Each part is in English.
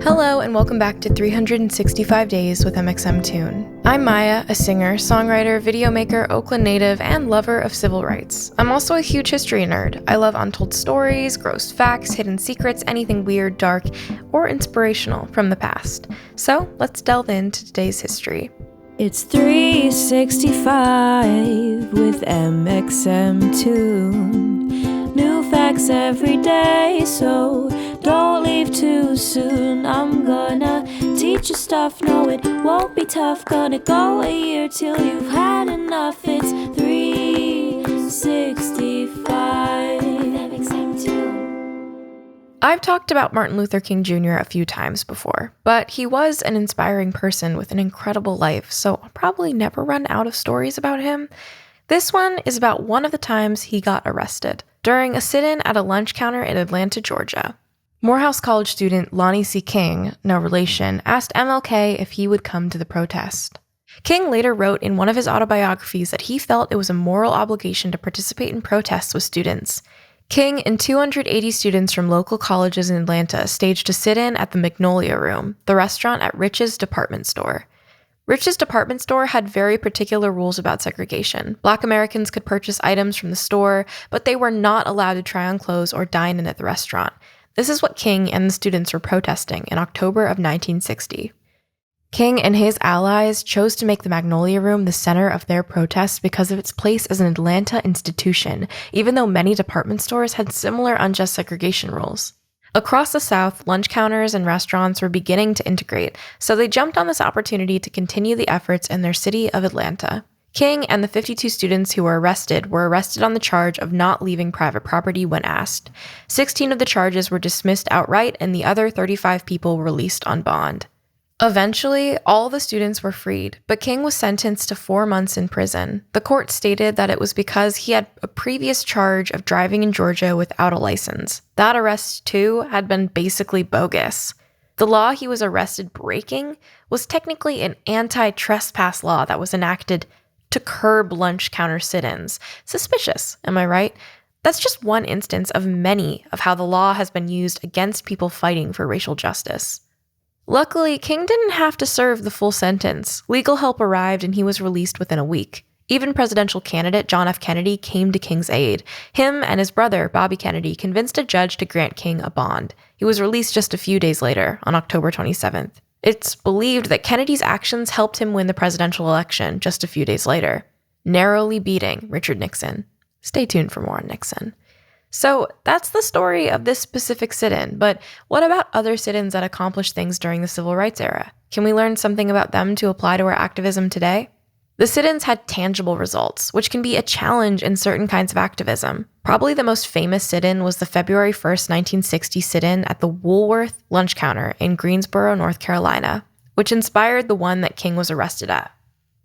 Hello and welcome back to 365 Days with mxmtoon. I'm Maia, a singer, songwriter, videomaker, Oakland native, and lover of civil rights. I'm also a huge history nerd. I love untold stories, gross facts, hidden secrets, anything weird, dark, or inspirational from the past. So let's delve into today's history. It's 365 with mxmtoon. New facts every day, so don't leave too soon. I'm gonna teach you stuff, no it won't be tough. Gonna go a year till you've had enough. It's 365 mxmtoon. I've talked about Martin Luther King Jr. a few times before, but he was an inspiring person with an incredible life, so I'll probably never run out of stories about him. This one is about one of the times he got arrested, during a sit-in at a lunch counter in Atlanta, Georgia. Morehouse College student Lonnie C. King, no relation, asked MLK if he would come to the protest. King later wrote in one of his autobiographies that he felt it was a moral obligation to participate in protests with students. King and 280 students from local colleges in Atlanta staged a sit-in at the Magnolia Room, the restaurant at Rich's department store. Rich's department store had very particular rules about segregation. Black Americans could purchase items from the store, but they were not allowed to try on clothes or dine in at the restaurant. This is what King and the students were protesting in October of 1960. King and his allies chose to make the Magnolia Room the center of their protests because of its place as an Atlanta institution, even though many department stores had similar unjust segregation rules. Across the South, lunch counters and restaurants were beginning to integrate, so they jumped on this opportunity to continue the efforts in their city of Atlanta. King and the 52 students who were arrested on the charge of not leaving private property when asked. 16 of the charges were dismissed outright, and the other 35 people were released on bond. Eventually, all the students were freed, but King was sentenced to 4 months in prison. The court stated that it was because he had a previous charge of driving in Georgia without a license. That arrest, too, had been basically bogus. The law he was arrested breaking was technically an anti-trespass law that was enacted to curb lunch counter sit-ins. Suspicious, am I right? That's just one instance of many of how the law has been used against people fighting for racial justice. Luckily, King didn't have to serve the full sentence. Legal help arrived and he was released within a week. Even presidential candidate John F. Kennedy came to King's aid. Him and his brother, Bobby Kennedy, convinced a judge to grant King a bond. He was released just a few days later, on October 27th. It's believed that Kennedy's actions helped him win the presidential election just a few days later, narrowly beating Richard Nixon. Stay tuned for more on Nixon. So that's the story of this specific sit-in, but what about other sit-ins that accomplished things during the civil rights era? Can we learn something about them to apply to our activism today? The sit-ins had tangible results, which can be a challenge in certain kinds of activism. Probably the most famous sit-in was the February 1st, 1960 sit-in at the Woolworth lunch counter in Greensboro, North Carolina, which inspired the one that King was arrested at.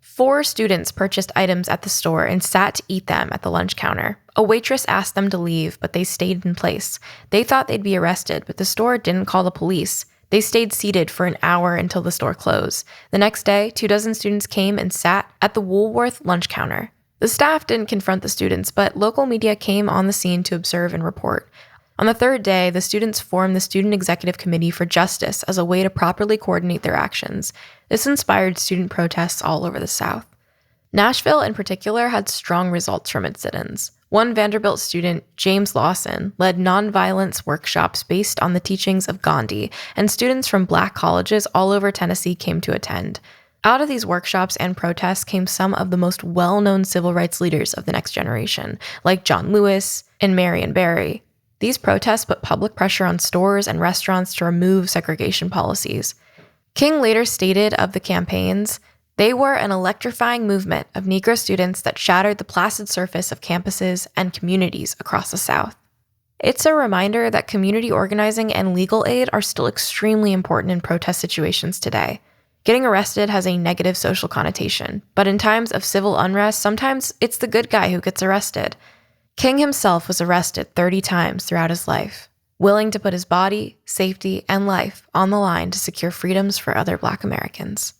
4 students purchased items at the store and sat to eat them at the lunch counter. A waitress asked them to leave, but they stayed in place. They thought they'd be arrested, but the store didn't call the police. They stayed seated for an hour until the store closed. The next day, 24 students came and sat at the Woolworth lunch counter. The staff didn't confront the students, but local media came on the scene to observe and report. On the 3rd day, the students formed the Student Executive Committee for Justice as a way to properly coordinate their actions. This inspired student protests all over the South. Nashville, in particular, had strong results from its sit-ins. One Vanderbilt student, James Lawson, led nonviolence workshops based on the teachings of Gandhi, and students from Black colleges all over Tennessee came to attend. Out of these workshops and protests came some of the most well-known civil rights leaders of the next generation, like John Lewis and Marion Barry. These protests put public pressure on stores and restaurants to remove segregation policies. King later stated of the campaigns, "They were an electrifying movement of Negro students that shattered the placid surface of campuses and communities across the South." It's a reminder that community organizing and legal aid are still extremely important in protest situations today. Getting arrested has a negative social connotation, but in times of civil unrest, sometimes it's the good guy who gets arrested. King himself was arrested 30 times throughout his life, willing to put his body, safety, and life on the line to secure freedoms for other Black Americans.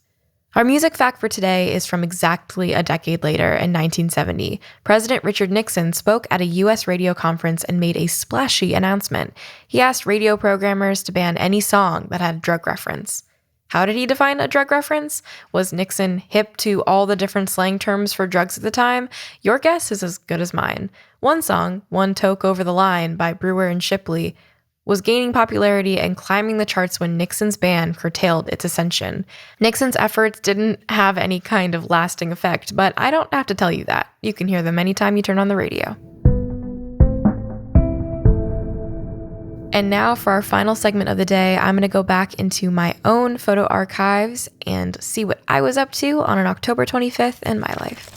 Our music fact for today is from exactly a decade later in 1970. President Richard Nixon spoke at a U.S. radio conference and made a splashy announcement. He asked radio programmers to ban any song that had a drug reference. How did he define a drug reference? Was Nixon hip to all the different slang terms for drugs at the time? Your guess is as good as mine. One song, One Toke Over the Line by Brewer and Shipley, was gaining popularity and climbing the charts when Nixon's ban curtailed its ascension. Nixon's efforts didn't have any kind of lasting effect, but I don't have to tell you that. You can hear them anytime you turn on the radio. And now for our final segment of the day, I'm going to go back into my own photo archives and see what I was up to on an October 25th in my life.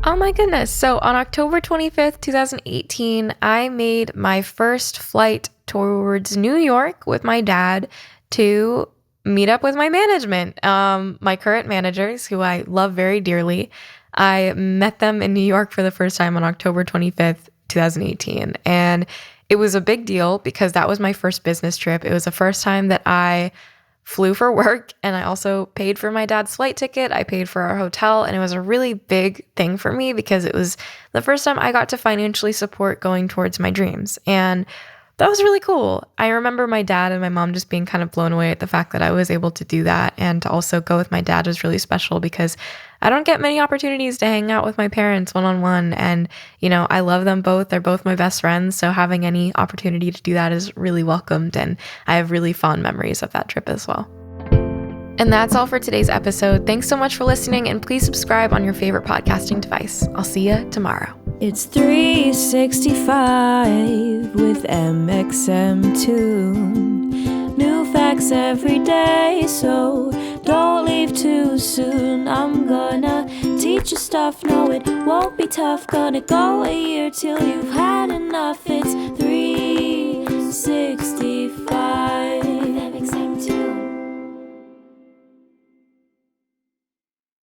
Oh my goodness. So on October 25th, 2018, I made my first flight towards New York with my dad to meet up with my management, my current managers, who I love very dearly. I met them in New York for the first time on October 25th, 2018. And it was a big deal because that was my first business trip. It was the first time that I flew for work, and I also paid for my dad's flight ticket. I paid for our hotel, and it was a really big thing for me because it was the first time I got to financially support going towards my dreams. And that was really cool. I remember my dad and my mom just being kind of blown away at the fact that I was able to do that. And to also go with my dad was really special because I don't get many opportunities to hang out with my parents one-on-one. And, I love them both. They're both my best friends. So having any opportunity to do that is really welcomed. And I have really fond memories of that trip as well. And that's all for today's episode. Thanks so much for listening, and please subscribe on your favorite podcasting device. I'll see you tomorrow. It's 365 with mxmtoon. New facts every day, so don't leave too soon. I'm gonna teach you stuff, no it won't be tough. Gonna go a year till you've had enough. It's